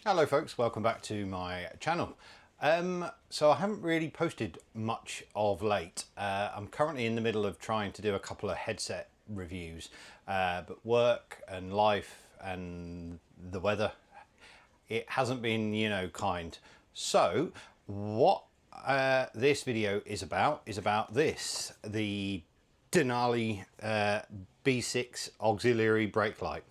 Hello folks, welcome back to my channel. So I haven't really posted much of late. I'm currently in the middle of trying to do a couple of headset reviews, but work and life and the weather, it hasn't been, kind. So what this video is about this, the Denali B6 auxiliary brake light.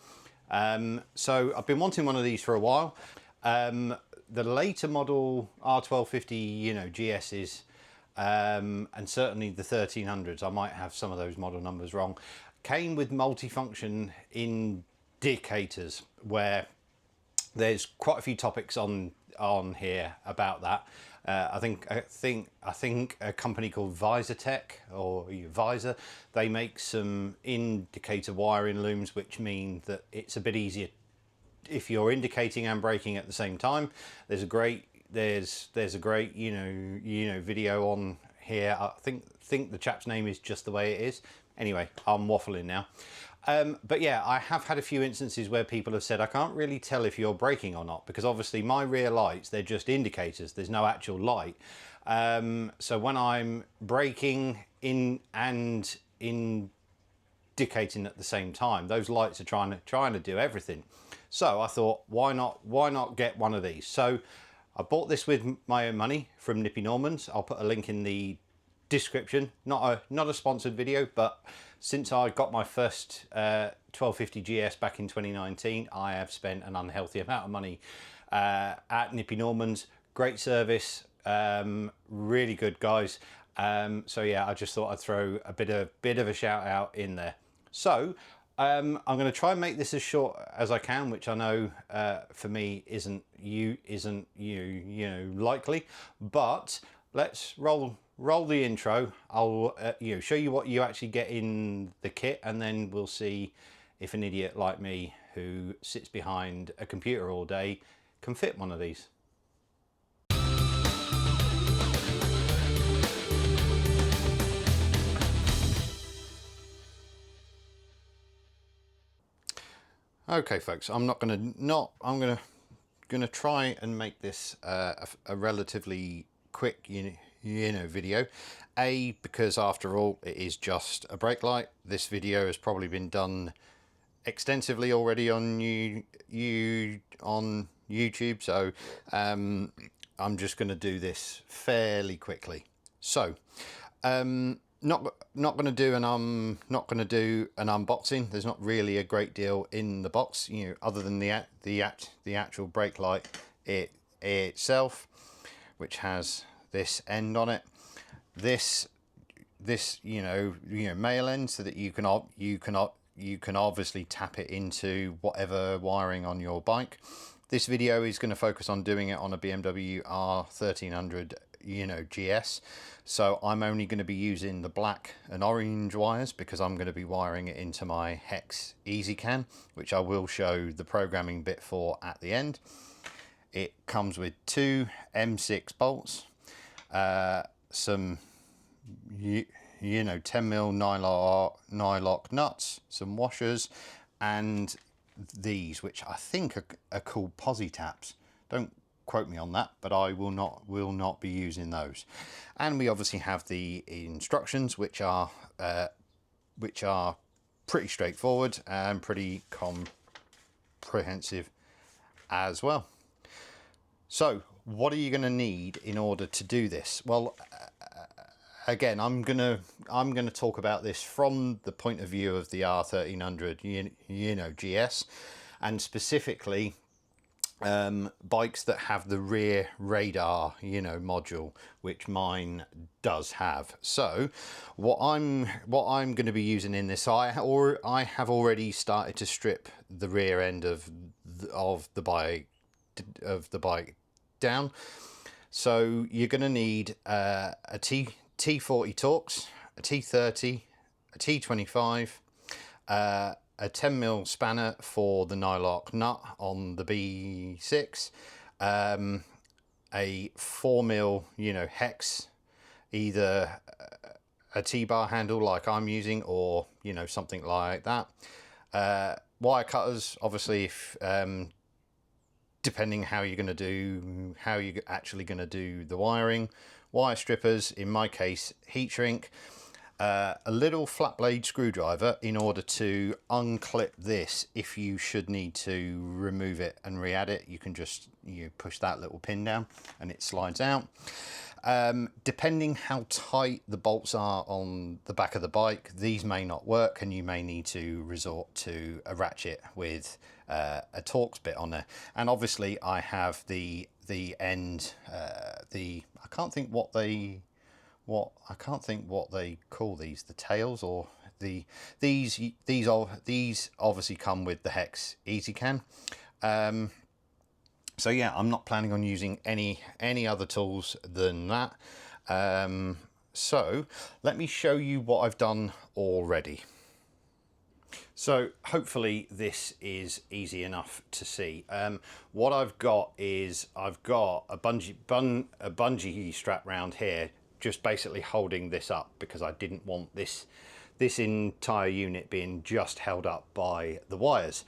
So I've been wanting one of these for a while. The later model R1300, GS's, and certainly the 1300s, I might have some of those model numbers wrong, came with multifunction indicators, where there's quite a few topics on here about that. I think a company called VisorTech, or Visor, they make some indicator wiring looms, which mean that it's a bit easier if you're indicating and braking at the same time. There's a great video on here. I think the chap's name is Just the Way It Is. Anyway, I'm waffling now. But yeah, I have had a few instances where people have said, I can't really tell if you're braking or not, because obviously my rear lights, they're just indicators. There's no actual light. So when I'm braking in and indicating at the same time, those lights are trying to do everything. So I thought, why not get one of these? So I bought this with my own money from Nippy Norman's. I'll put a link in the description. Not a sponsored video, but since I got my first 1250 GS back in 2019, I have spent an unhealthy amount of money at Nippy Norman's. Great service, really good guys. So yeah, I just thought I'd throw a bit of a shout out in there. So I'm going to try and make this as short as I can, which I know for me isn't likely, but let's roll the intro. I'll show you what you actually get in the kit, and then we'll see if an idiot like me who sits behind a computer all day can fit one of these. Okay folks, I'm gonna try and make this a relatively quick video, because after all it is just a brake light. This video has probably been done extensively already on YouTube, so I'm just going to do this fairly quickly. So not going to do an unboxing. There's not really a great deal in the box, other than the actual brake light itself, which has this end on it. This male end, so that you can obviously tap it into whatever wiring on your bike. This video is going to focus on doing it on a BMW R1300 GS, so I'm only going to be using the black and orange wires, because I'm going to be wiring it into my Hex EzCan, which I will show the programming bit for at the end. It comes with two M6 bolts, some 10mm nylock nuts, some washers, and these, which I think are called posi taps. Don't quote me on that, but I will not be using those. And we obviously have the instructions, which are pretty straightforward and pretty comprehensive as well. So what are you going to need in order to do this? Well, again, I'm gonna talk about this from the point of view of the R1300 GS, and specifically bikes that have the rear radar module, which mine does have. So what I'm going to be using in this, I have already started to strip the rear end of the bike down. So you're going to need a T40 Torx, a T30, a T25, a 10mm spanner for the nylock nut on the B6, a 4mm hex, either a T-bar handle like I'm using, or something like that. Wire cutters, obviously, if depending how you're actually going to do the wiring. Wire strippers, in my case heat shrink, a little flat blade screwdriver in order to unclip this. If you should need to remove it and re-add it, you can just push that little pin down and it slides out. Depending how tight the bolts are on the back of the bike, these may not work and you may need to resort to a ratchet with a Torx bit on there. And obviously I have the end, I can't think what they call these, the tails, or these obviously come with the Hex EzCan. So yeah, I'm not planning on using any other tools than that. So let me show you what I've done already. So hopefully this is easy enough to see. What I've got is I've got a bungee strap round here, just basically holding this up because I didn't want this entire unit being just held up by the wires.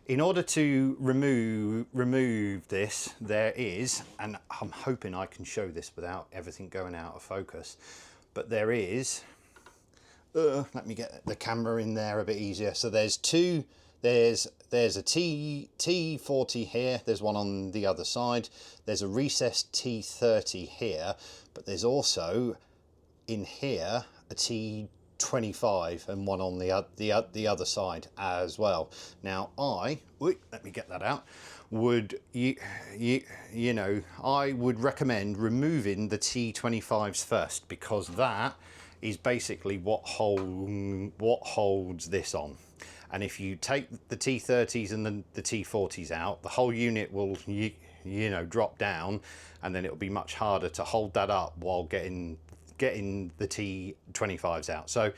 In order to remove this, there is, and I'm hoping I can show this without everything going out of focus, but there is, let me get the camera in there a bit easier. So there's two, there's a T40 here, there's one on the other side, there's a recessed T30 here, but there's also in here a T25 and one on the other side as well. Now let me get that out, I would recommend removing the T25s first, because that is basically what holds this on. And if you take the T30s and the T40s out, the whole unit will drop down, and then it'll be much harder to hold that up while getting the T25s out. So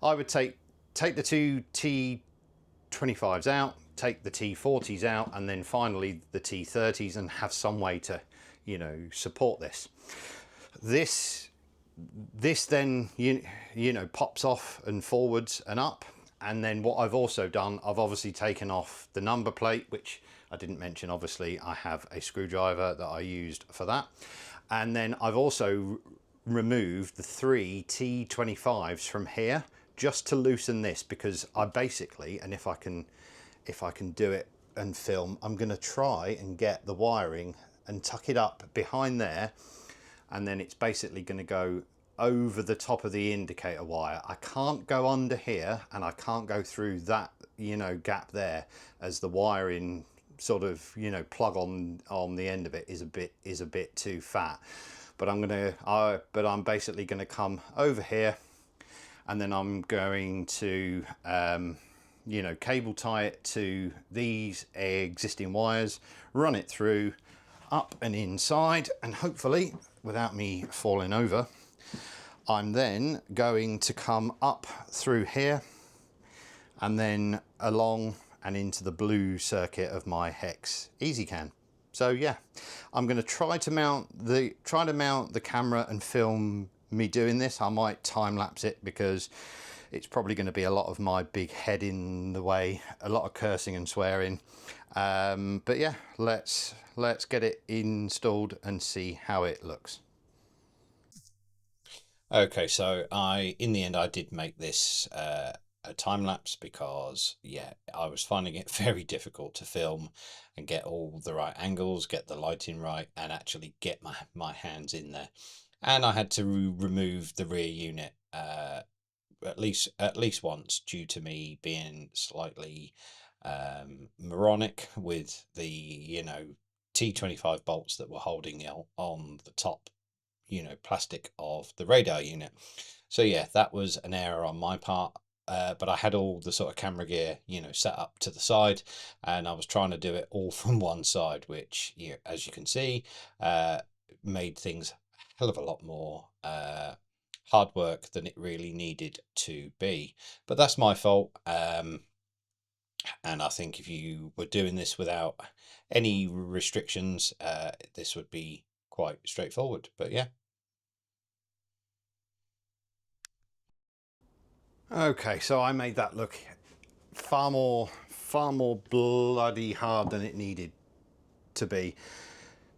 I would take the two T25s out, take the T40s out, and then finally the T30s, and have some way to support this. This then pops off and forwards and up. And then what I've also done, I've obviously taken off the number plate, which I didn't mention. Obviously I have a screwdriver that I used for that. And then I've also removed the three T25s from here just to loosen this, because I basically, and if I can do it and film, I'm going to try and get the wiring and tuck it up behind there, and then it's basically going to go over the top of the indicator wire. I can't go under here, and I can't go through that gap there, as the wiring sort of plug on the end of it is a bit too fat. But I'm basically going to come over here, and then I'm going to cable tie it to these existing wires, run it through up and inside, and hopefully without me falling over, I'm then going to come up through here and then along and into the blue circuit of my Hex EzCan. So yeah, I'm going to try to mount the camera and film me doing this. I might time lapse it because it's probably going to be a lot of my big head in the way, a lot of cursing and swearing. But yeah, let's get it installed and see how it looks. Okay, so in the end I did make this a time lapse, because yeah, I was finding it very difficult to film and get all the right angles, get the lighting right, and actually get my hands in there. And I had to remove the rear unit at least once, due to me being slightly moronic with the T25 bolts that were holding on the top plastic of the radar unit. So yeah, that was an error on my part. But I had all the sort of camera gear set up to the side, and I was trying to do it all from one side, which as you can see made things a hell of a lot more hard work than it really needed to be. But that's my fault. And I think if you were doing this without any restrictions, this would be quite straightforward. But yeah. Okay, so I made that look far more bloody hard than it needed to be.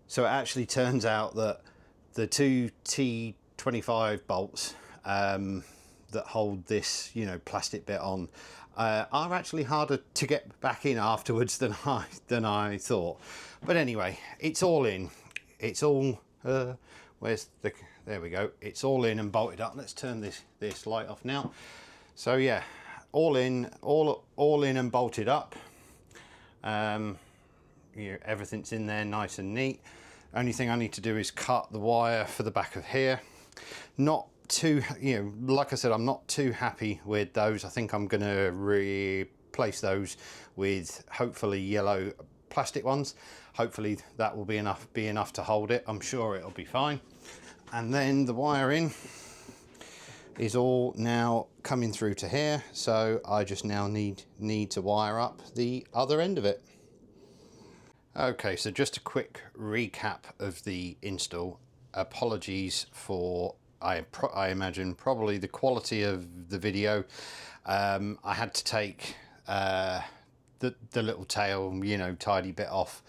So it actually turns out that the two T25 bolts that hold this, you know, plastic bit on are actually harder to get back in afterwards than I thought. But anyway, it's all in. It's all where's the, there we go. It's all in and bolted up. Let's turn this light off now. So yeah, all in and bolted up. You know, everything's in there nice and neat. Only thing I need to do is cut the wire for the back of here. Not too, you know, like I said, I'm not too happy with those. I think I'm going to replace those with hopefully yellow plastic ones. Hopefully that will be enough to hold it. I'm sure it'll be fine. And then the wiring is all now coming through to here, so I just now need to wire up the other end of it. Okay, so just a quick recap of the install. Apologies for I imagine probably the quality of the video. I had to take the little tail, you know, tidy bit off,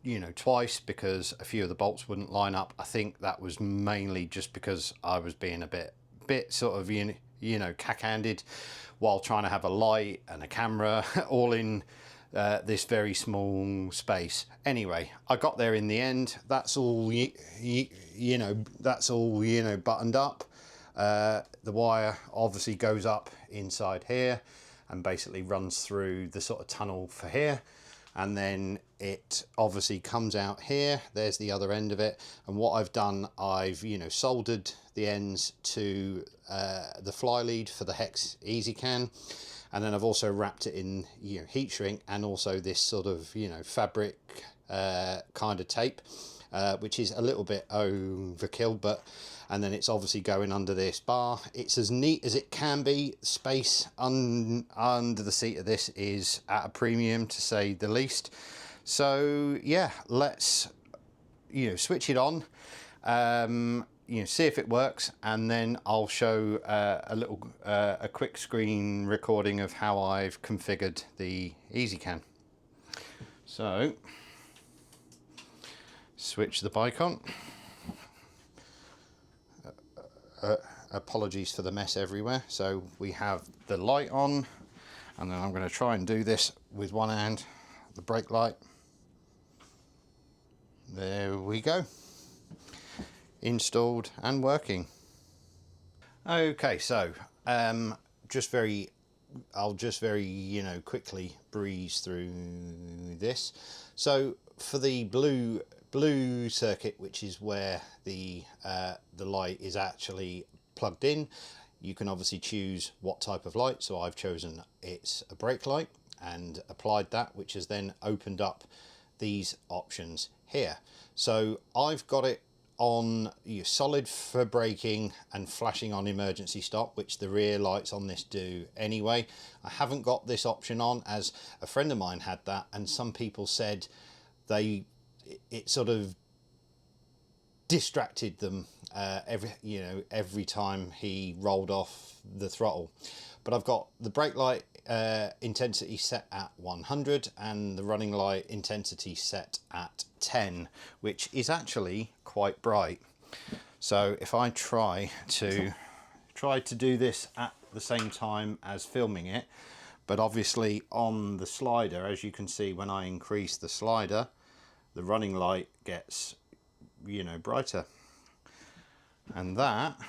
you know, twice because a few of the bolts wouldn't line up. I think that was mainly just because I was being a bit sort of, you know, cack-handed while trying to have a light and a camera all in this very small space. Anyway, I got there in the end. That's all you know, that's all, you know, buttoned up. The wire obviously goes up inside here and basically runs through the sort of tunnel for here, and then it obviously comes out here. There's the other end of it, and what I've done, I've, you know, soldered the ends to the fly lead for the hex EzCan, and then I've also wrapped it in, you know, heat shrink and also this sort of, you know, fabric kind of tape, which is a little bit overkill, but, and then it's obviously going under this bar. It's as neat as it can be. Space under the seat of this is at a premium, to say the least. So yeah, let's, you know, switch it on, you know, see if it works, and then I'll show a quick screen recording of how I've configured the EzCan. So switch the bike on. Apologies for the mess everywhere. So we have the light on, and then I'm going to try and do this with one hand, the brake light. There we go. Installed and working. Okay, so I'll just very, you know, quickly breeze through this. So for the blue circuit, which is where the light is actually plugged in, you can obviously choose what type of light. So I've chosen it's a brake light and applied that, which has then opened up these options here. So I've got it on solid for braking and flashing on emergency stop, which the rear lights on this do anyway. I haven't got this option on, as a friend of mine had that, and some people said it sort of distracted them every time he rolled off the throttle. But I've got the brake light intensity set at 100 and the running light intensity set at 10, which is actually quite bright. So if I try to do this at the same time as filming it, but obviously on the slider, as you can see, when I increase the slider, the running light gets, you know, brighter, and that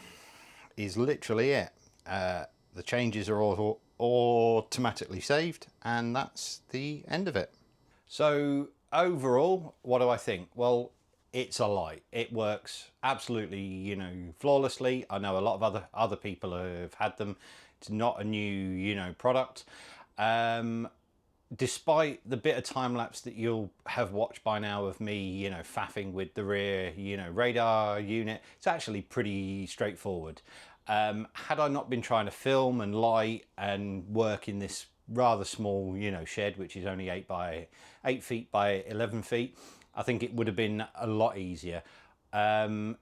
is literally it. The changes are all automatically saved, and that's the end of it. So overall, what do I think? Well, it's a light. It works absolutely, you know, flawlessly. I know a lot of other people have had them. It's not a new, you know, product. Despite the bit of time lapse that you'll have watched by now of me, you know, faffing with the rear, you know, radar unit, it's actually pretty straightforward. Had I not been trying to film and light and work in this rather small, you know, shed, which is only 8 feet by 11 feet, I think it would have been a lot easier.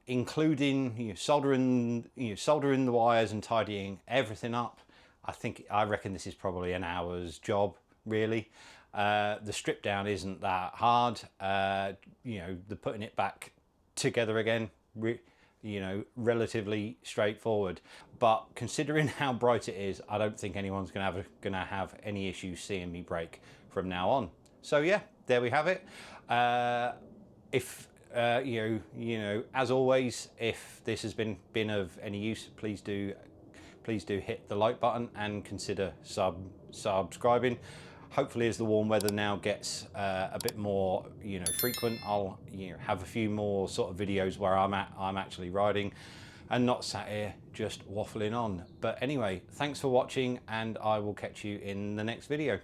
Including soldering the wires and tidying everything up. I reckon this is probably an hour's job, really. The strip down isn't that hard. You know, the putting it back together again, you know, relatively straightforward. But considering how bright it is, I don't think anyone's gonna have any issues seeing me brake from now on. So yeah, there we have it. If you know, as always, if this has been of any use, please do hit the like button and consider subscribing. Hopefully, as the warm weather now gets a bit more, you know, frequent, I'll, you know, have a few more sort of videos where I'm actually riding and not sat here just waffling on. But anyway, thanks for watching, and I will catch you in the next video.